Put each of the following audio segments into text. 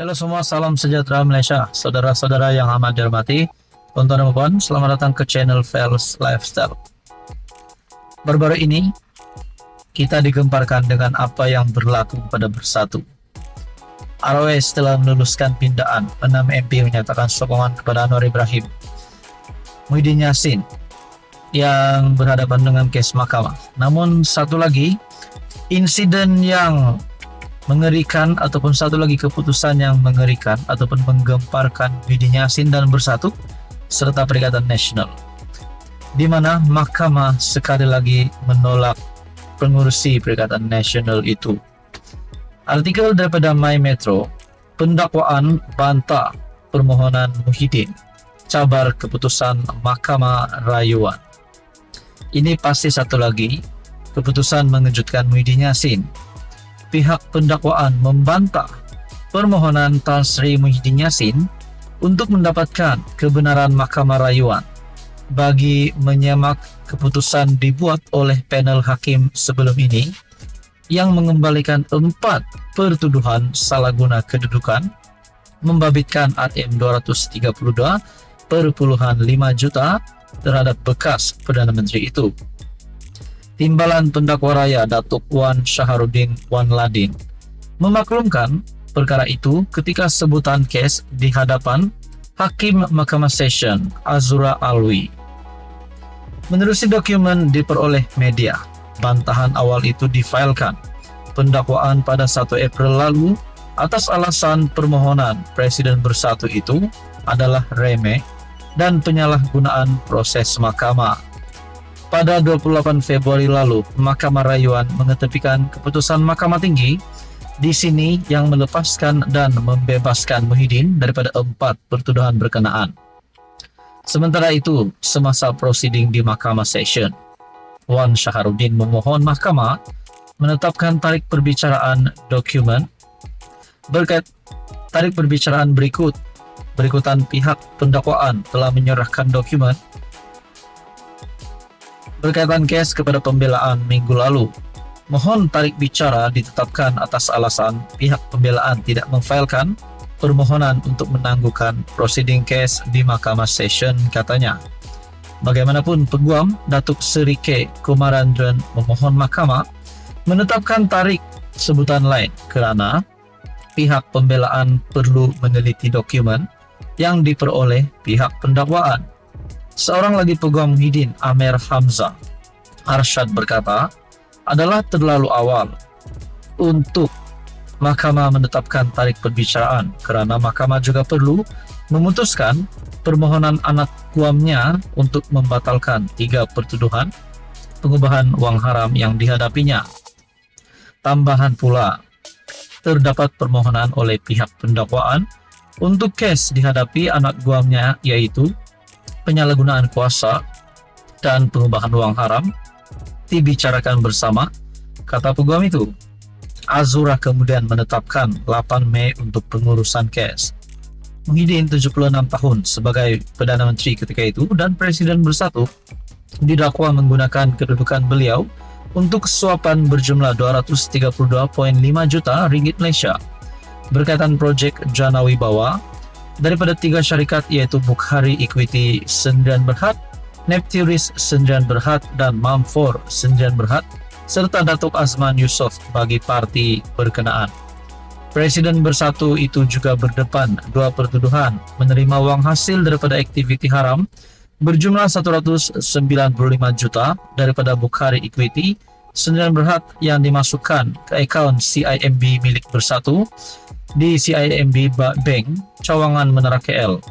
Halo semua, salam sejahtera Malaysia, saudara-saudara yang amat dihormati, tuan-tuan dan puan, selamat datang ke channel Fels Lifestyle. Baru-baru ini, kita digemparkan dengan apa yang berlaku pada Bersatu. ROS telah meluluskan pindaan, 6 MP menyatakan sokongan kepada Anwar Ibrahim. Muhyiddin Yassin yang berhadapan dengan kes mahkamah. Namun satu lagi, insiden yang mengerikan ataupun satu lagi keputusan yang mengerikan ataupun menggemparkan Muhyiddin Yassin dan Bersatu serta Perikatan Nasional, di mana mahkamah sekali lagi menolak pengurusi Perikatan Nasional itu. Artikel daripada My Metro, pendakwaan bantah permohonan Muhyiddin, cabar keputusan Mahkamah Rayuan. Ini pasti satu lagi keputusan mengejutkan Muhyiddin Yassin. Pihak pendakwaan membantah permohonan Tan Sri Muhyiddin Yassin untuk mendapatkan kebenaran Mahkamah Rayuan bagi menyemak keputusan dibuat oleh panel hakim sebelum ini yang mengembalikan 4 pertuduhan salah guna kedudukan, membabitkan RM 232,5 juta terhadap bekas Perdana Menteri itu. Timbalan pendakwa raya Datuk Wan Shahrudin Wan Ladin memaklumkan perkara itu ketika sebutan kes di hadapan Hakim Mahkamah Session Azura Alwi. Menerusi dokumen diperoleh media, bantahan awal itu difailkan pendakwaan pada 1 April lalu atas alasan permohonan Presiden Bersatu itu adalah remeh dan penyalahgunaan proses mahkamah. Pada 28 Februari lalu, Mahkamah Rayuan mengetepikan keputusan Mahkamah Tinggi di sini yang melepaskan dan membebaskan Muhyiddin daripada 4 pertuduhan berkenaan. Sementara itu, semasa prosiding di Mahkamah Session, Wan Shahrudin memohon mahkamah menetapkan tarik perbicaraan dokumen berkait tarik perbicaraan berikutan pihak pendakwaan telah menyerahkan dokumen berkaitan kes kepada pembelaan minggu lalu. Mohon tarik bicara ditetapkan atas alasan pihak pembelaan tidak memfailkan permohonan untuk menangguhkan prosiding kes di Mahkamah Session, katanya. Bagaimanapun, Peguam Datuk Seri K. Kumarandran memohon mahkamah menetapkan tarik sebutan lain kerana pihak pembelaan perlu meneliti dokumen yang diperoleh pihak pendakwaan. Seorang lagi peguam Muhyiddin, Amer Hamzah Arsyad, berkata, adalah terlalu awal untuk mahkamah menetapkan tarik perbicaraan kerana mahkamah juga perlu memutuskan permohonan anak guamnya untuk membatalkan 3 pertuduhan pengubahan wang haram yang dihadapinya. Tambahan pula, terdapat permohonan oleh pihak pendakwaan untuk kes dihadapi anak guamnya, yaitu penyalahgunaan kuasa dan pengubahan wang haram dibicarakan bersama, kata peguam itu. Azura kemudian menetapkan 8 Mei untuk pengurusan kes. Muhyiddin, 76 tahun, sebagai Perdana Menteri ketika itu dan Presiden Bersatu, didakwa menggunakan kedudukan beliau untuk suapan berjumlah 232,5 juta ringgit Malaysia berkaitan projek Jana Wibawa daripada 3 syarikat, iaitu Bukhari Equity Sdn Bhd, Nepturis Sdn Bhd dan Mamfor Sdn Bhd, serta Datuk Azman Yusof bagi parti berkenaan. Presiden Bersatu itu juga berdepan 2 pertuduhan menerima wang hasil daripada aktiviti haram berjumlah 195 juta daripada Bukhari Equity Sdn Bhd yang dimasukkan ke akaun CIMB milik Bersatu di CIMB Bank Cawangan Menara KL.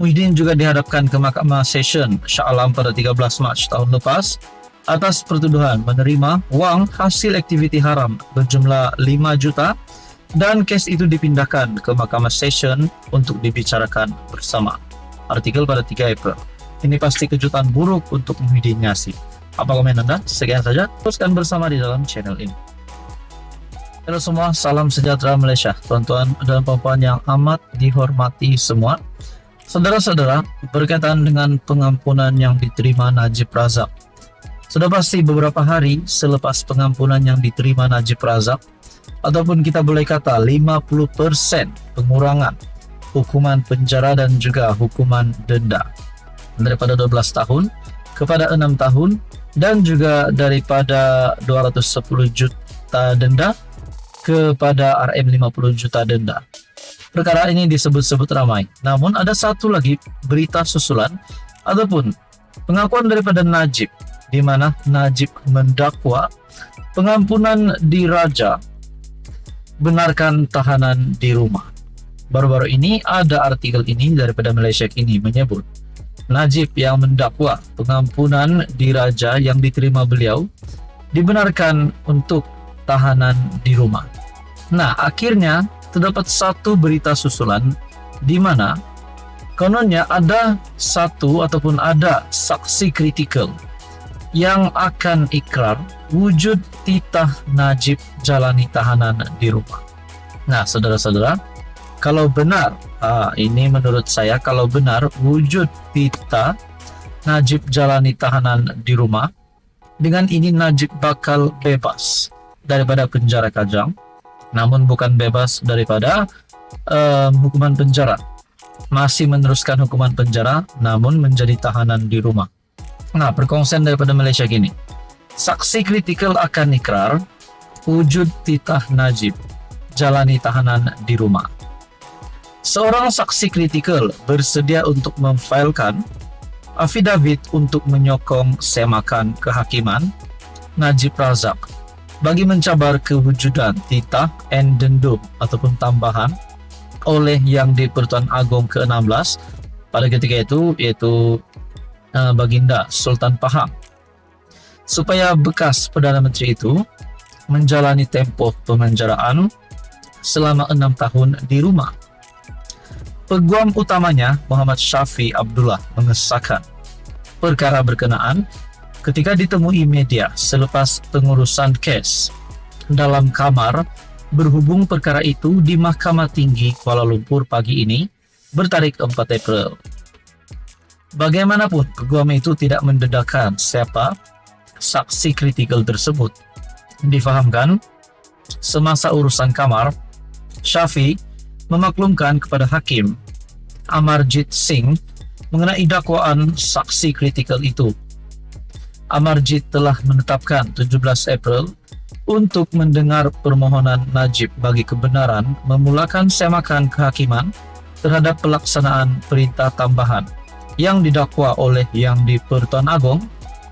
Muhyiddin juga dihadapkan ke Mahkamah Session Shah Alam pada 13 Mac tahun lepas atas pertuduhan menerima wang hasil aktiviti haram berjumlah 5 juta dan kes itu dipindahkan ke Mahkamah Session untuk dibicarakan bersama. Artikel pada 3 April. Ini pasti kejutan buruk untuk Muhyiddin Yassin. Apa komen Anda? Sekian saja, teruskan bersama di dalam channel ini. Halo semua, salam sejahtera Malaysia, tuan-tuan dan puan-puan yang amat dihormati semua. Saudara-saudara, berkaitan dengan pengampunan yang diterima Najib Razak. Sudah pasti beberapa hari selepas pengampunan yang diterima Najib Razak, ataupun kita boleh kata 50% pengurangan hukuman penjara dan juga hukuman denda daripada 12 tahun kepada 6 tahun dan juga daripada 210 juta denda kepada RM 50 juta denda. Perkara ini disebut-sebut ramai. Namun ada satu lagi berita susulan ataupun pengakuan daripada Najib, di mana Najib mendakwa pengampunan diraja benarkan tahanan di rumah. Baru-baru ini ada artikel ini daripada Malaysia Kini menyebut Najib yang mendakwa pengampunan diraja yang diterima beliau dibenarkan untuk tahanan di rumah. Nah, akhirnya terdapat satu berita susulan di mana kononnya ada satu ataupun ada saksi kritikal yang akan ikrar wujud titah Najib jalani tahanan di rumah. Nah, saudara-saudara, kalau benar, ini menurut saya, kalau benar wujud titah Najib jalani tahanan di rumah, dengan ini Najib bakal bebas daripada penjara Kajang, namun bukan bebas daripada hukuman penjara. Masih meneruskan hukuman penjara, namun menjadi tahanan di rumah. Nah, perkongsian daripada Malaysia Kini. Saksi kritikal akan ikrar wujud titah Najib jalani tahanan di rumah. Seorang saksi kritikal bersedia untuk memfailkan afidavit untuk menyokong semakan kehakiman Najib Razak bagi mencabar kewujudan titah endendum ataupun tambahan oleh Yang di-Pertuan Agong ke-16 pada ketika itu, yaitu Baginda Sultan Pahang, supaya bekas Perdana Menteri itu menjalani tempoh pemenjaraan selama 6 tahun di rumah. Peguam utamanya Muhammad Syafi Abdullah mengesahkan perkara berkenaan ketika ditemui media selepas pengurusan kes dalam kamar berhubung perkara itu di Mahkamah Tinggi Kuala Lumpur pagi ini bertarikh 4 April. Bagaimanapun, peguam itu tidak mendedahkan siapa saksi kritikal tersebut. Difahamkan, semasa urusan kamar, Syafi memaklumkan kepada Hakim Amarjit Singh mengenai dakwaan saksi kritikal itu. Amarjit telah menetapkan 17 April untuk mendengar permohonan Najib bagi kebenaran memulakan semakan kehakiman terhadap pelaksanaan perintah tambahan yang didakwa oleh Yang di-Pertuan Agong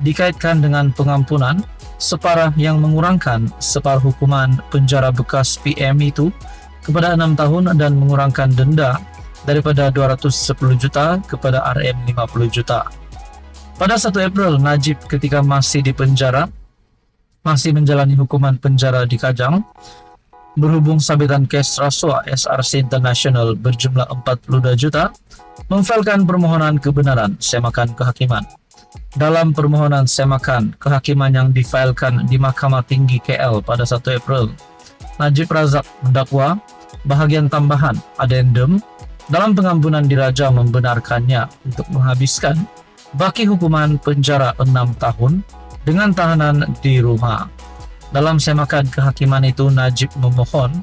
dikaitkan dengan pengampunan separah yang mengurangkan separuh hukuman penjara bekas PM itu kepada 6 tahun dan mengurangkan denda daripada 210 juta kepada RM 50 juta. Pada 1 April, Najib ketika masih di penjara, masih menjalani hukuman penjara di Kajang, berhubung sabitan kes rasuah SRC International berjumlah 42 juta, memfailkan permohonan kebenaran semakan kehakiman. Dalam permohonan semakan kehakiman yang difailkan di Mahkamah Tinggi KL pada 1 April, Najib Razak mendakwa bahagian tambahan addendum dalam pengampunan diraja membenarkannya untuk menghabiskan baki hukuman penjara 6 tahun dengan tahanan di rumah. Dalam semakan kehakiman itu, Najib memohon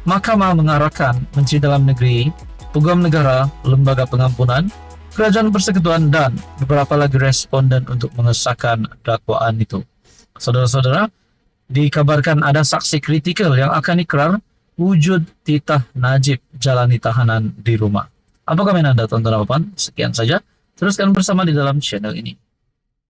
Mahkamah mengarahkan Menteri Dalam Negeri, Peguam Negara, Lembaga Pengampunan, Kerajaan Persekutuan dan beberapa lagi responden untuk mengesahkan dakwaan itu. Saudara-saudara, dikabarkan ada saksi kritikal yang akan ikrar wujud titah Najib jalani tahanan di rumah. Apa komentar Anda, tuan-tuan dan puan? Sekian saja. Teruskan bersama di dalam channel ini.